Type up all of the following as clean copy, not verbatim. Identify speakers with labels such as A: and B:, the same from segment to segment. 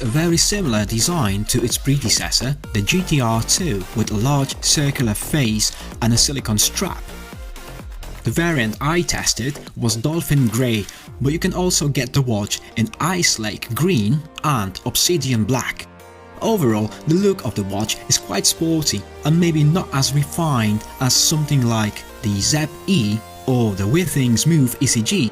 A: a very similar design to its predecessor, the GTR 2, with a large circular face and a silicone strap. The variant I tested was Dolphin Grey, but you can also get the watch in Ice Lake Green and Obsidian Black. Overall, the look of the watch is quite sporty and maybe not as refined as something like the Zep E or the Withings Smooth ECG,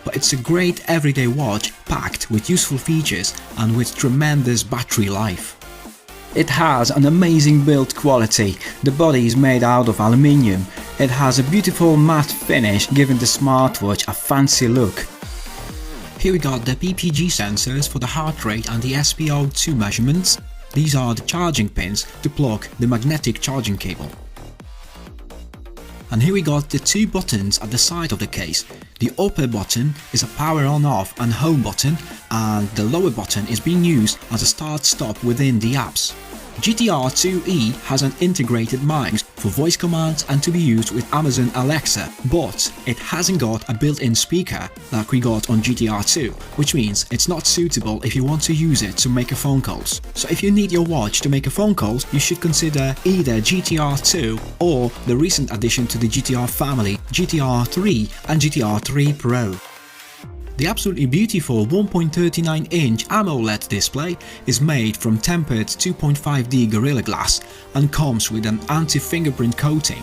A: but it's a great everyday watch packed with useful features and with tremendous battery life. It has an amazing build quality. The body is made out of aluminium. It has a beautiful matte finish, giving the smartwatch a fancy look. Here we got the PPG sensors for the heart rate and the SpO2 measurements. These are the charging pins to plug the magnetic charging cable. And here we got the two buttons at the side of the case. The upper button is a power on off and home button, and the lower button is being used as a start stop within the apps. GTR 2E has an integrated mic for voice commands and to be used with Amazon Alexa, but it hasn't got a built-in speaker like we got on GTR 2, which means it's not suitable if you want to use it to make phone calls. So if you need your watch to make phone calls, you should consider either GTR 2 or the recent addition to the GTR family, GTR 3 and GTR 3 Pro. The absolutely beautiful 1.39-inch AMOLED display is made from tempered 2.5D Gorilla Glass and comes with an anti-fingerprint coating.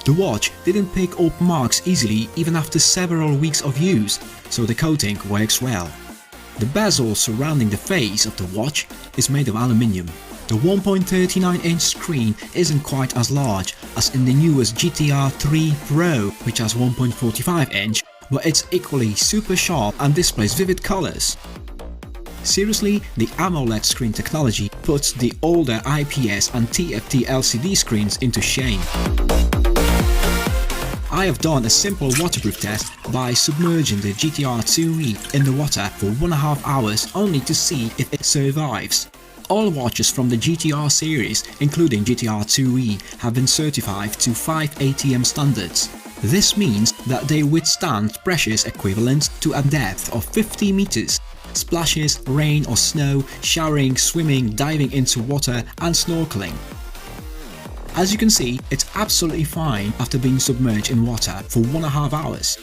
A: The watch didn't pick up marks easily even after several weeks of use, so the coating works well. The bezel surrounding the face of the watch is made of aluminium. The 1.39-inch screen isn't quite as large as in the newest GTR 3 Pro, which has 1.45-inch, but it's equally super sharp and displays vivid colors. Seriously, the AMOLED screen technology puts the older IPS and TFT LCD screens into shame. I have done a simple waterproof test by submerging the GTR 2E in the water for 1.5 hours only to see if it survives. All watches from the GTR series, including GTR 2E, have been certified to 5 ATM standards. This means that they withstand pressures equivalent to a depth of 50 meters. Splashes, rain or snow, showering, swimming, diving into water and snorkeling. As you can see, it's absolutely fine after being submerged in water for 1.5 hours.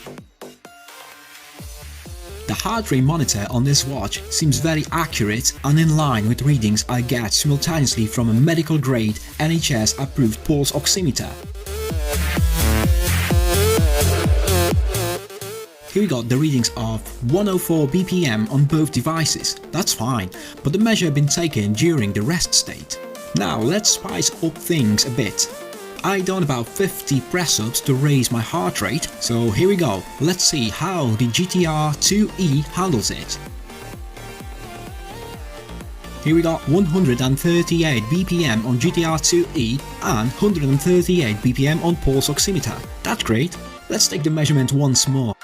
A: The heart rate monitor on this watch seems very accurate and in line with readings I get simultaneously from a medical grade NHS approved pulse oximeter. Here we got the readings of 104 BPM on both devices. That's fine, but the measure had been taken during the rest state. Now let's spice up things a bit. I done about 50 press-ups to raise my heart rate, so here we go. Let's see how the GTR 2E handles it. Here we got 138 BPM on GTR 2E and 138 BPM on pulse oximeter. That's great. Let's take the measurement once more.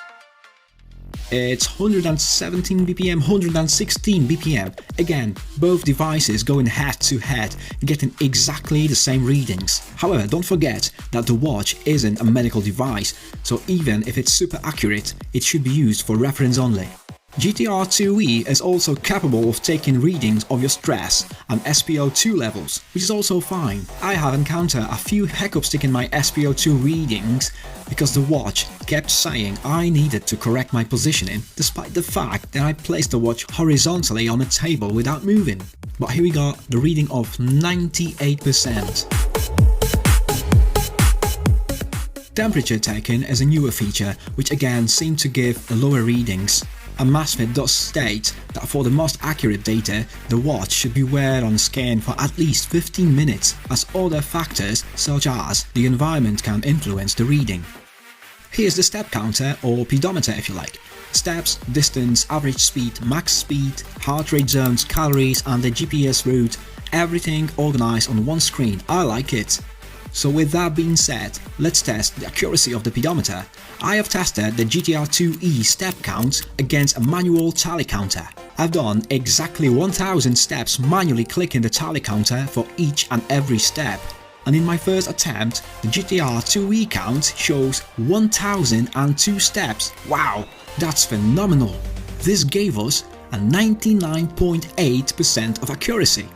A: It's 117 BPM, 116 BPM. Again, both devices going head to head, getting exactly the same readings. However, don't forget that the watch isn't a medical device, so even if it's super accurate, it should be used for reference only. GTR 2E is also capable of taking readings of your stress and SpO2 levels, which is also fine. I have encountered a few hiccups taking my SpO2 readings because the watch kept saying I needed to correct my positioning despite the fact that I placed the watch horizontally on a table without moving. But here we got the reading of 98%. Temperature taking is a newer feature which again seemed to give the lower readings. Amazfit does state that for the most accurate data, the watch should be wear on skin for at least 15 minutes, as other factors such as the environment can influence the reading. Here's the step counter, or pedometer if you like. Steps, distance, average speed, max speed, heart rate zones, calories and the GPS route, everything organized on one screen. I like it. So with that being said, let's test the accuracy of the pedometer. I have tested the GTR 2E step count against a manual tally counter. I've done exactly 1000 steps manually clicking the tally counter for each and every step. And in my first attempt, the GTR 2E count shows 1002 steps. Wow, that's phenomenal. This gave us and 99.8% of accuracy.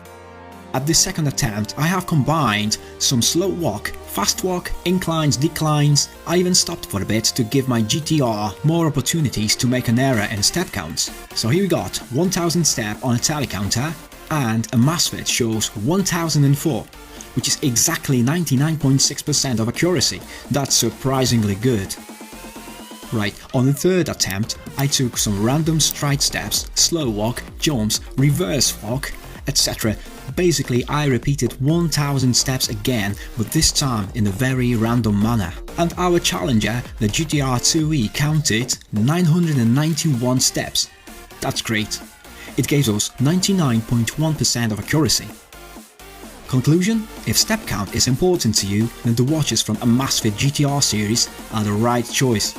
A: At this second attempt, I have combined some slow walk, fast walk, inclines, declines. I even stopped for a bit to give my GTR more opportunities to make an error in step counts. So here we got 1000 step on a tally counter, and Amazfit shows 1004, which is exactly 99.6% of accuracy. That's surprisingly good. Right, on the third attempt, I took some random stride steps, slow walk, jumps, reverse walk, etc. Basically, I repeated 1000 steps again, but this time in a very random manner. And our challenger, the GTR 2e, counted 991 steps. That's great. It gave us 99.1% of accuracy. Conclusion: if step count is important to you, then the watches from Amazfit GTR series are the right choice.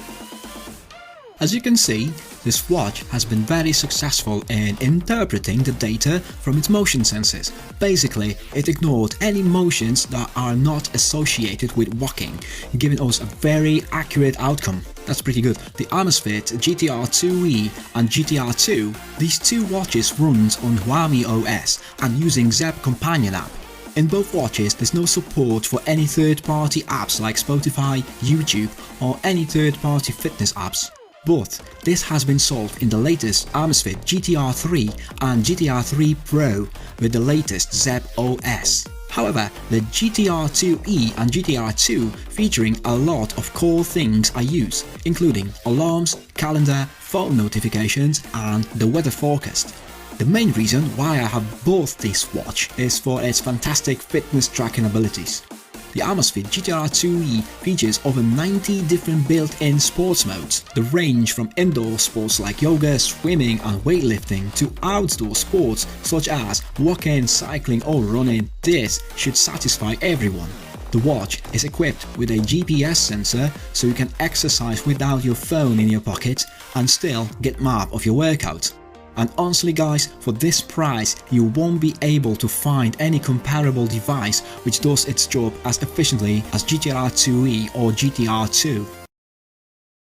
A: As you can see, this watch has been very successful in interpreting the data from its motion sensors. Basically, it ignored any motions that are not associated with walking, giving us a very accurate outcome. That's pretty good. The Amazfit GTR 2e and GTR 2, these two watches runs on Huami OS and using Zepp Companion app. In both watches, there's no support for any third-party apps like Spotify, YouTube, or any third-party fitness apps. But this has been solved in the latest Amazfit GTR 3 and GTR 3 Pro with the latest Zepp OS. However, the GTR 2e and GTR 2 featuring a lot of cool things I use, including alarms, calendar, phone notifications, and the weather forecast. The main reason why I have bought this watch is for its fantastic fitness tracking abilities. The Amazfit GTR 2e features over 90 different built-in sports modes. They range from indoor sports like yoga, swimming and weightlifting to outdoor sports such as walking, cycling or running. This should satisfy everyone. The watch is equipped with a GPS sensor so you can exercise without your phone in your pocket and still get map of your workout. And honestly guys, for this price you won't be able to find any comparable device which does its job as efficiently as GTR 2e or GTR 2.